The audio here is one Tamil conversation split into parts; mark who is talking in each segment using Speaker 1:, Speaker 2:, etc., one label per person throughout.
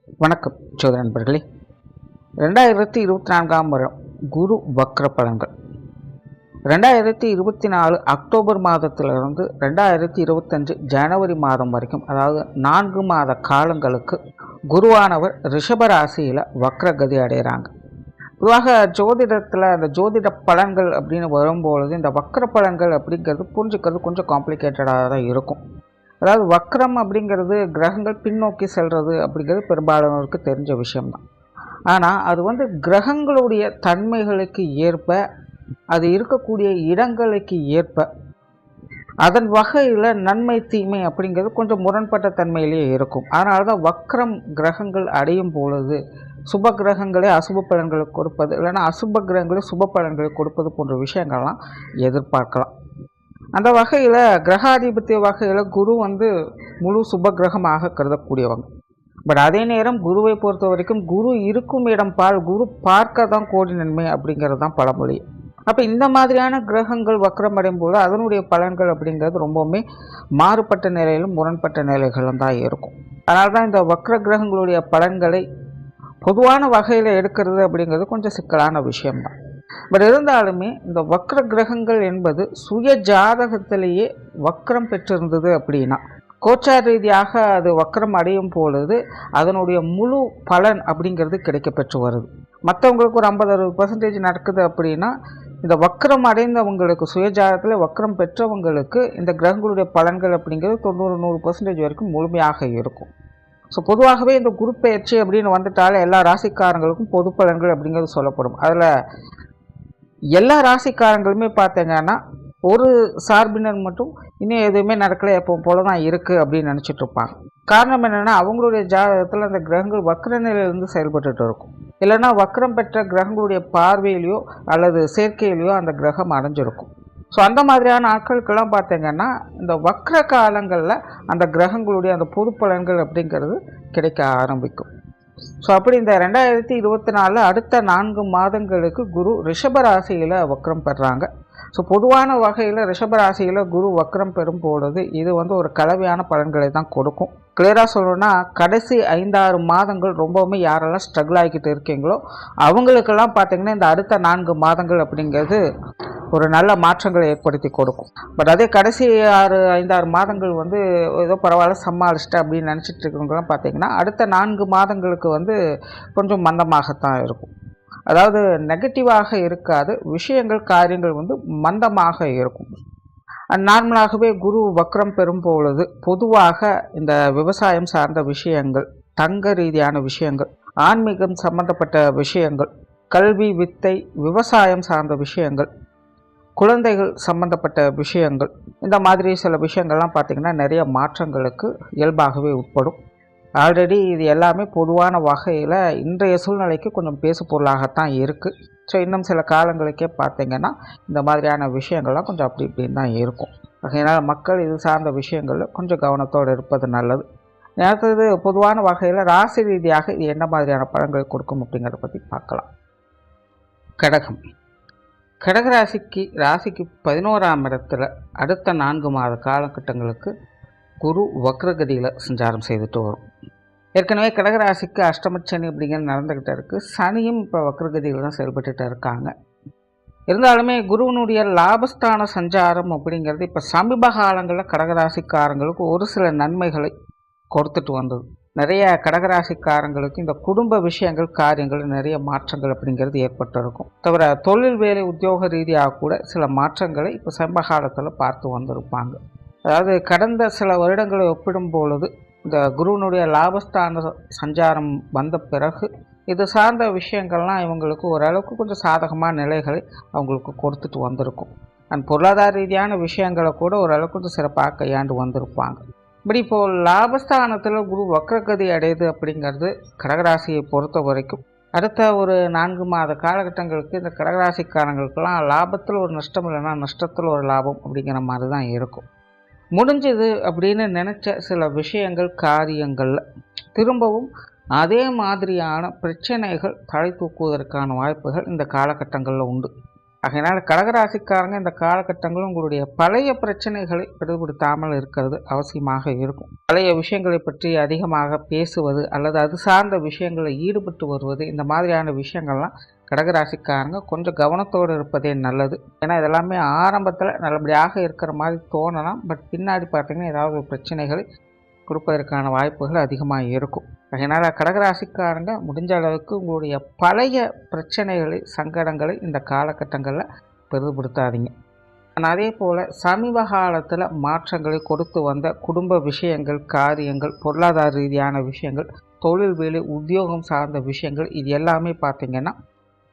Speaker 1: வணக்கம் சோதர நண்பர்களே. 2024ஆம் வருடம் குரு வக்ர பலன்கள் 2024 அக்டோபர் மாதத்திலிருந்து 2025 ஜனவரி மாதம் வரைக்கும், அதாவது 4 மாத காலங்களுக்கு குருவானவர் ரிஷப ராசியில் வக்ரகதி அடைகிறாங்க. பொதுவாக ஜோதிடத்தில் அந்த ஜோதிட பலன்கள் அப்படின்னு வரும்பொழுது இந்த வக்ர பலன்கள் அப்படிங்கிறது புரிஞ்சுக்கிறது கொஞ்சம் காம்ப்ளிகேட்டடாக தான் இருக்கும். அதாவது வக்ரம் அப்படிங்கிறது கிரகங்கள் பின்னோக்கி செல்வது அப்படிங்கிறது பெரும்பாலானோருக்கு தெரிஞ்ச விஷயம்தான். ஆனால் அது கிரகங்களுடைய தன்மைகளுக்கு ஏற்ப, அது இருக்கக்கூடிய இடங்களுக்கு ஏற்ப, அதன் வகையில் நன்மை தீமை அப்படிங்கிறது கொஞ்சம் முரண்பட்ட தன்மையிலேயே இருக்கும். அதனால தான் வக்ரம் கிரகங்கள் அடையும் பொழுது சுப கிரகங்களே அசுப பலன்களை கொடுப்பது, இல்லைன்னா அசுப கிரகங்களே சுப பலன்களை கொடுப்பது போன்ற விஷயங்கள்லாம் எதிர்பார்க்கலாம். அந்த வகையில் கிரகாதிபத்திய வகையில் குரு முழு சுப கிரகமாக கருதக்கூடியவங்க. பட் அதே நேரம் குருவை பொறுத்த வரைக்கும் குரு இருக்கும் இடம் பால், குரு பார்க்க தான் கோடி நன்மை அப்படிங்கிறது தான் பழமொழி. அப்போ இந்த மாதிரியான கிரகங்கள் வக்ரம் அடையும் போது அதனுடைய பலன்கள் அப்படிங்கிறது ரொம்பவுமே மாறுபட்ட நிலையிலும் முரண்பட்ட நிலைகளும் தான் இருக்கும். அதனால தான் இந்த வக்ர கிரகங்களுடைய பலன்களை பொதுவான வகையில் எடுக்கிறது அப்படிங்கிறது கொஞ்சம் சிக்கலான விஷயம்தான். பட் இருந்தாலுமே இந்த வக்ர கிரகங்கள் என்பது சுய ஜாதகத்திலேயே வக்ரம் பெற்றிருந்தது அப்படின்னா, கோச்சார ரீதியாக அது வக்ரம் அடையும் பொழுது அதனுடைய முழு பலன் அப்படிங்கிறது கிடைக்க பெற்று வருது. மற்றவங்களுக்கு ஒரு 50-60% நடக்குது அப்படின்னா, இந்த வக்ரம் அடைந்தவங்களுக்கு சுயஜாதகத்தில் வக்ரம் பெற்றவங்களுக்கு இந்த கிரகங்களுடைய பலன்கள் அப்படிங்கிறது 90-100% வரைக்கும் முழுமையாக இருக்கும். ஸோ பொதுவாகவே இந்த குரு பயிற்சி அப்படின்னு வந்துட்டாலே எல்லா ராசிக்காரங்களுக்கும் பொது பலன்கள் அப்படிங்கிறது சொல்லப்படும். அதில் எல்லா ராசிக்காரங்களுமே பார்த்தீங்கன்னா ஒரு சார்பினர் மட்டும் இன்னும் எதுவுமே நடக்கலை, எப்போ போல தான் இருக்குது அப்படின்னு நினச்சிட்டு இருப்பாங்க. காரணம் என்னென்னா, அவங்களுடைய ஜாதகத்தில் அந்த கிரகங்கள் வக்ர நிலையிலிருந்து செயல்பட்டு இருக்கும். இல்லைன்னா வக்ரம் பெற்ற கிரகங்களுடைய பார்வையிலையோ அல்லது சேர்க்கையிலையோ அந்த கிரகம் அடைஞ்சிருக்கும். ஸோ அந்த மாதிரியான ஆட்களுக்கெல்லாம் பார்த்தீங்கன்னா இந்த வக்ர காலங்களில் அந்த கிரகங்களுடைய அந்த பொது பலன்கள் அப்படிங்கிறது கிடைக்க ஆரம்பிக்கும். ஸோ அப்படி இந்த 2024 அடுத்த 4 மாதங்களுக்கு குரு ரிஷபராசியில் வக்ரம் பெறாங்க. ஸோ பொதுவான வகையில் ரிஷபராசியில் குரு வக்ரம் பெறும் பொழுது இது ஒரு கலவையான பலன்களை தான் கொடுக்கும். கிளியராக சொல்லணும்னா, கடைசி 5-6 மாதங்கள் ரொம்பவுமே யாரெல்லாம் ஸ்ட்ரகிள் ஆகிக்கிட்டு இருக்கீங்களோ அவங்களுக்கெல்லாம் பார்த்திங்கன்னா இந்த அடுத்த 4 மாதங்கள் அப்படிங்கிறது ஒரு நல்ல மாற்றங்களை ஏற்படுத்தி கொடுக்கும். பட் அதே கடைசி 5-6 மாதங்கள் ஏதோ பரவாயில்ல சமாளிச்சிட்டு அப்படின்னு நினச்சிட்டு இருக்கிறவங்களாம் பார்த்திங்கன்னா அடுத்த 4 மாதங்களுக்கு கொஞ்சம் மந்தமாகத்தான் இருக்கும். அதாவது நெகட்டிவாக இருக்காது, விஷயங்கள் காரியங்கள் மந்தமாக இருக்கும். நார்மலாகவே குரு வக்ரம் பெறும் பொழுது பொதுவாக இந்த விவசாயம் சார்ந்த விஷயங்கள், தங்க ரீதியான விஷயங்கள், ஆன்மீகம் சம்பந்தப்பட்ட விஷயங்கள், கல்வி வித்தை, விவசாயம் சார்ந்த விஷயங்கள், குழந்தைகள் சம்பந்தப்பட்ட விஷயங்கள், இந்த மாதிரி சில விஷயங்கள்லாம் பார்த்திங்கன்னா நிறைய மாற்றங்களுக்கு இயல்பாகவே உட்படும். ஆல்ரெடி இது எல்லாமே பொதுவான வகையில் இன்றைய சூழ்நிலைக்கு கொஞ்சம் பேசு பொருளாகத்தான் இருக்குது. ஸோ இன்னும் சில காலங்களுக்கே பார்த்திங்கன்னா இந்த மாதிரியான விஷயங்கள்லாம் கொஞ்சம் அப்படி இப்படின்னு தான் இருக்கும். அதனால் மக்கள் இது சார்ந்த விஷயங்களில் கொஞ்சம் கவனத்தோடு இருப்பது நல்லது. அடுத்தது பொதுவான வகையில் ராசி ரீதியாக இது என்ன மாதிரியான பலன்கள் கொடுக்கும் அப்படிங்கிறத பற்றி பார்க்கலாம். கடகம். ராசிக்கு 11ஆம் இடத்துல அடுத்த 4 மாத காலகட்டங்களுக்கு குரு வக்ரகதியில் சஞ்சாரம் செய்துட்டு வரும். ஏற்கனவே கடகராசிக்கு அஷ்டமச்சனி அப்படிங்கிறது நடந்துக்கிட்டே இருக்குது. சனியும் இப்போ வக்ரகதியில் தான் செயல்பட்டுட்டு இருக்காங்க. இருந்தாலுமே குருவனுடைய லாபஸ்தான சஞ்சாரம் அப்படிங்கிறது இப்போ சமீப காலங்களில் கடகராசிக்காரங்களுக்கு ஒரு சில நன்மைகளை கொடுத்துட்டு வந்தது. நிறைய கடகராசிக்காரங்களுக்கு இந்த குடும்ப விஷயங்கள் காரியங்கள் நிறைய மாற்றங்கள் அப்படிங்கிறது ஏற்பட்டிருக்கும். தவிர தொழில் வேலை உத்தியோக ரீதியாக கூட சில மாற்றங்களை இப்போ சமீப காலத்தில் பார்த்து வந்திருப்பாங்க. அதாவது கடந்த சில வருடங்களை ஒப்பிடும் பொழுது இந்த குருவனுடைய லாபஸ்தான சஞ்சாரம் வந்த பிறகு இது சார்ந்த விஷயங்கள்லாம் இவங்களுக்கு ஓரளவுக்கு கொஞ்சம் சாதகமான நிலைகளை அவங்களுக்கு கொடுத்துட்டு வந்திருக்கும். அண்ட் பொருளாதார ரீதியான விஷயங்களை கூட ஓரளவுக்கு கொஞ்சம் சிறப்பாக கையாண்டு வந்திருப்பாங்க. இப்படி இப்போது லாபஸ்தானத்தில் குரு வக்ரகதி அடையுது அப்படிங்கிறது கடகராசியை பொறுத்த வரைக்கும் அடுத்த ஒரு 4 மாத காலகட்டங்களுக்கு இந்த கடகராசிக்காரங்களுக்கெல்லாம் லாபத்தில் ஒரு நஷ்டம், இல்லைன்னா நஷ்டத்தில் ஒரு லாபம் அப்படிங்கிற மாதிரி தான் இருக்கும். முடிஞ்சது அப்படின்னு நினச்ச சில விஷயங்கள் காரியங்களில் திரும்பவும் அதே மாதிரியான பிரச்சனைகள் தலை தூக்குவதற்கான வாய்ப்புகள் இந்த காலகட்டங்களில் உண்டு. அதனால் கடகராசிக்காரங்க இந்த காலகட்டங்களும் உங்களுடைய பழைய பிரச்சனைகளை விடுபடுத்தாமல் இருக்கிறது அவசியமாக இருக்கும். பழைய விஷயங்களை பற்றி அதிகமாக பேசுவது அல்லது அது சார்ந்த விஷயங்களில் ஈடுபட்டு வருவது, இந்த மாதிரியான விஷயங்கள்லாம் கடகராசிக்காரங்க கொஞ்சம் கவனத்தோடு இருப்பதே நல்லது. ஏன்னா இதெல்லாமே ஆரம்பத்தில் நல்லபடியாக இருக்கிற மாதிரி தோணலாம், பட் பின்னாடி பார்த்திங்கன்னா ஏதாவது ஒரு பிரச்சனைகளை கொடுப்பதற்கான வாய்ப்புகள் அதிகமாக இருக்கும். அதனால் கடகராசிக்காரங்க முடிஞ்ச அளவுக்கு உங்களுடைய பழைய பிரச்சனைகளை, சங்கடங்களை இந்த காலகட்டங்களில் பெரிதுபடுத்தாதீங்க. அதே போல் சமீப காலத்தில் மாற்றங்களை கொடுத்து வந்த குடும்ப விஷயங்கள், காரியங்கள், பொருளாதார ரீதியான விஷயங்கள், தொழில், வேலை, உத்தியோகம் சார்ந்த விஷயங்கள், இது எல்லாமே பார்த்திங்கன்னா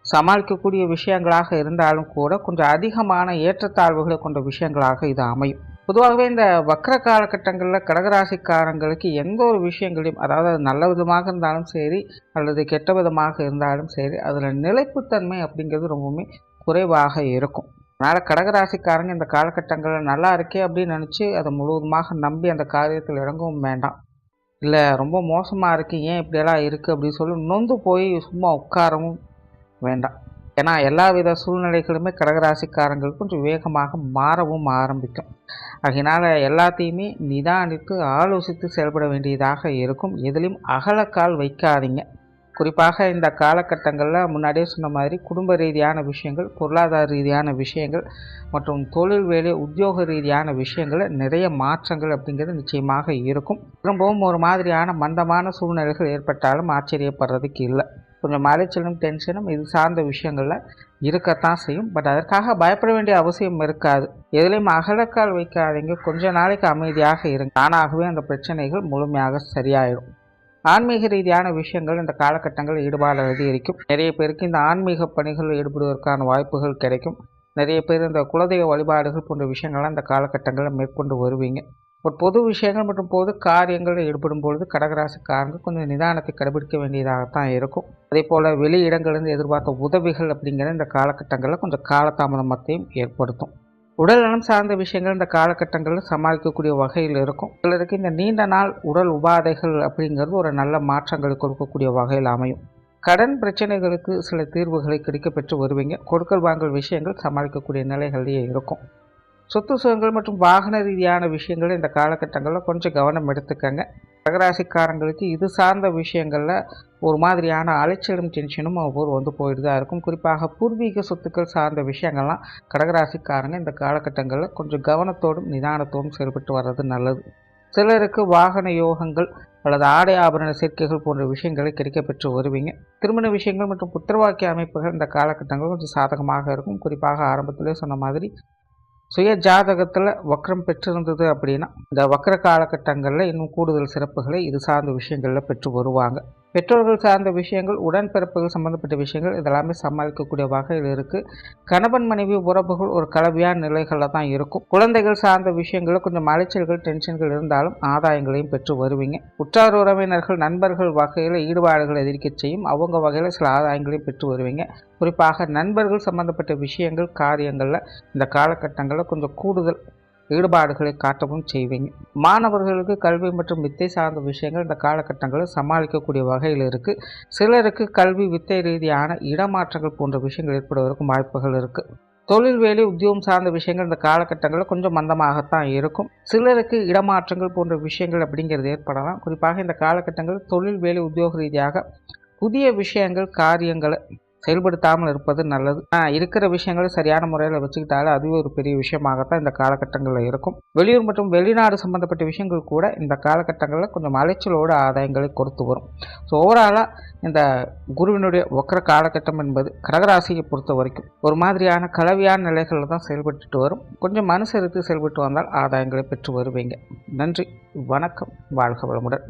Speaker 1: சமாளிக்கக்கூடிய விஷயங்களாக இருந்தாலும் கூட கொஞ்சம் அதிகமான ஏற்றத்தாழ்வுகளை கொண்ட விஷயங்களாக இது அமையும். பொதுவாகவே இந்த வக்ர காலகட்டங்களில் கடகராசிக்காரங்களுக்கு எந்த ஒரு விஷயங்களையும், அதாவது அது நல்ல விதமாக இருந்தாலும் சரி அல்லது கெட்ட விதமாக இருந்தாலும் சரி, அதில் நிலைப்புத்தன்மை அப்படிங்கிறது ரொம்பவுமே குறைவாக இருக்கும். அதனால் கடகராசிக்காரங்க இந்த காலகட்டங்களில் நல்லா இருக்கே அப்படின்னு நினச்சி அதை முழுவதுமாக நம்பி அந்த காரியத்தில் இறங்கவும் வேண்டாம். இல்லை ரொம்ப மோசமாக இருக்குது, ஏன் இப்படியெல்லாம் இருக்குது அப்படின்னு சொல்லி நொந்து போய் சும்மா உட்காரவும் வேண்டாம். ஏன்னா எல்லா வித சூழ்நிலைகளுமே கடகராசிக்காரங்களுக்கு கொஞ்சம் வேகமாக மாறவும் ஆரம்பிக்கும். அதனால் எல்லாத்தையுமே நிதானித்து ஆலோசித்து செயல்பட வேண்டியதாக இருக்கும். எதிலையும் அகலக்கால் வைக்காதீங்க. குறிப்பாக இந்த காலகட்டங்களில் முன்னாடியே சொன்ன மாதிரி குடும்ப ரீதியான விஷயங்கள், பொருளாதார ரீதியான விஷயங்கள் மற்றும் தொழில், வேலை, உத்தியோக ரீதியான விஷயங்களில் நிறைய மாற்றங்கள் அப்படிங்கிறது நிச்சயமாக இருக்கும். திரும்பவும் ஒரு மாதிரியான மந்தமான சூழ்நிலைகள் ஏற்பட்டாலும் ஆச்சரியப்படுறதுக்கு இல்லை. கொஞ்சம் அலைச்சலும் டென்ஷனும் இது சார்ந்த விஷயங்களில் இருக்கத்தான் செய்யும். பட் அதற்காக பயப்பட வேண்டிய அவசியம் இருக்காது. எதுலேயும் அகலக்கால் வைக்காதீங்க. கொஞ்ச நாளைக்கு அமைதியாக இருங்க. தானாகவே அந்த பிரச்சனைகள் முழுமையாக சரியாயிடும். ஆன்மீக ரீதியான விஷயங்கள் இந்த காலகட்டங்களில் ஈடுபாடு அதிகரிக்கும். நிறைய பேருக்கு இந்த ஆன்மீக பணிகளில் ஈடுபடுவதற்கான வாய்ப்புகள் கிடைக்கும். நிறைய பேர் இந்த குலதெய்வ வழிபாடுகள் போன்ற விஷயங்கள்லாம் இந்த காலகட்டங்களில் மேற்கொண்டு வருவீங்க. ஒரு பொது விஷயங்கள் மற்றும் பொது காரியங்களில் ஈடுபடும் பொழுது கடகராசிக்காரங்க கொஞ்சம் நிதானத்தை கடைபிடிக்க வேண்டியதாகத்தான் இருக்கும். அதே போல் வெளி இடங்களிலிருந்து எதிர்பார்த்த உதவிகள் அப்படிங்கிற இந்த காலகட்டங்களில் கொஞ்சம் காலதாமதத்தையும் ஏற்படுத்தும். உடல் நலம் சார்ந்த விஷயங்கள் இந்த காலகட்டங்களில் சமாளிக்கக்கூடிய வகையில் இருக்கும். சிலருக்கு இந்த நீண்ட நாள் உடல் உபாதைகள் அப்படிங்கிறது ஒரு நல்ல மாற்றங்களை கொடுக்கக்கூடிய வகையில் அமையும். கடன் பிரச்சனைகளுக்கு சில தீர்வுகளை கிடைக்கப்பெற்று வருவீங்க. கொடுக்கல் வாங்கல் விஷயங்கள் சமாளிக்கக்கூடிய நிலைகளிலேயே இருக்கும். சொத்து சுகங்கள் மற்றும் வாகன ரீதியான விஷயங்கள் இந்த காலகட்டங்களில் கொஞ்சம் கவனம் எடுத்துக்கங்க. கடகராசிக்காரங்களுக்கு இது சார்ந்த விஷயங்களில் ஒரு மாதிரியான அலைச்சலும் டென்ஷனும் வந்து போயிட்டு தான் இருக்கும். குறிப்பாக பூர்வீக சொத்துக்கள் சார்ந்த விஷயங்கள்லாம் கடகராசிக்காரங்க இந்த காலகட்டங்களில் கொஞ்சம் கவனத்தோடும் நிதானத்தோடும் செயல்பட்டு வர்றது நல்லது. சிலருக்கு வாகன யோகங்கள் அல்லது ஆடை ஆபரண சேர்க்கைகள் போன்ற விஷயங்களை கிடைக்கப்பெற்று வருவீங்க. திருமண விஷயங்கள் மற்றும் புத்திரவாக்கிய அமைப்புகள் இந்த காலகட்டங்கள் கொஞ்சம் சாதகமாக இருக்கும். குறிப்பாக ஆரம்பத்திலே சொன்ன மாதிரி சுய ஜாதகத்தில் வக்ரம் பெற்றிருந்தது அப்படின்னா இந்த வக்ர காலகட்டங்களில் இன்னும் கூடுதல் சிறப்புகளை இது சார்ந்த விஷயங்களில் பெற்று வருவாங்க. பெற்றோர்கள் சார்ந்த விஷயங்கள், உடன்பிறப்புகள் சம்பந்தப்பட்ட விஷயங்கள் இதெல்லாமே சமாளிக்கக்கூடிய வகையில் இருக்குது. கணவன் மனைவி உறவுகள் ஒரு கலவையான நிலைகளில் தான் இருக்கும். குழந்தைகள் சார்ந்த விஷயங்களில் கொஞ்சம் அலைச்சல்கள் டென்ஷன்கள் இருந்தாலும் ஆதாயங்களையும் பெற்று வருவீங்க. உற்றார் உறவினர்கள் நண்பர்கள் வகையில் ஈடுபாடுகள் எதிர்க்க செய்யும். அவங்க வகையில் சில ஆதாயங்களையும் பெற்று வருவீங்க. குறிப்பாக நண்பர்கள் சம்பந்தப்பட்ட விஷயங்கள் காரியங்களில் இந்த காலகட்டங்களில் கொஞ்சம் கூடுதல் ஈடுபாடுகளை காட்டவும் செய்வீங்க. மாணவர்களுக்கு கல்வி மற்றும் வித்தை சார்ந்த விஷயங்கள் இந்த காலகட்டங்களில் சமாளிக்கக்கூடிய வகையில் இருக்குது. சிலருக்கு கல்வி வித்தை ரீதியான இடமாற்றங்கள் போன்ற விஷயங்கள் ஏற்படுவதற்கும் வாய்ப்புகள் இருக்குது. தொழில், வேலை, உத்தியோகம் சார்ந்த விஷயங்கள் இந்த காலகட்டங்களில் கொஞ்சம் மந்தமாகத்தான் இருக்கும். சிலருக்கு இடமாற்றங்கள் போன்ற விஷயங்கள் அப்படிங்கிறது ஏற்படலாம். குறிப்பாக இந்த காலகட்டங்களில் தொழில், வேலை, உத்தியோக ரீதியாக புதிய விஷயங்கள் காரியங்களை செயல்படுத்தாமல் இருப்பது நல்லது. இருக்கிற விஷயங்களை சரியான முறையில் வச்சுக்கிட்டாலே அதுவே ஒரு பெரிய விஷயமாகத்தான் இந்த காலகட்டங்களில் இருக்கும். வெளியூர் மற்றும் வெளிநாடு சம்பந்தப்பட்ட விஷயங்கள் கூட இந்த காலகட்டங்களில் கொஞ்சம் அலைச்சலோடு ஆதாயங்களை கொடுத்து வரும். ஸோ ஓவராலாக இந்த குருவினுடைய வக்ர காலகட்டம் என்பது கடகராசியை பொறுத்த வரைக்கும் ஒரு மாதிரியான கலவையான நிலைகளில் தான் செயல்பட்டு வரும். கொஞ்சம் மனசெடுத்து செயல்பட்டு வந்தால் ஆதாயங்களை பெற்று வருவீங்க. நன்றி, வணக்கம், வாழ்க வளமுடன்.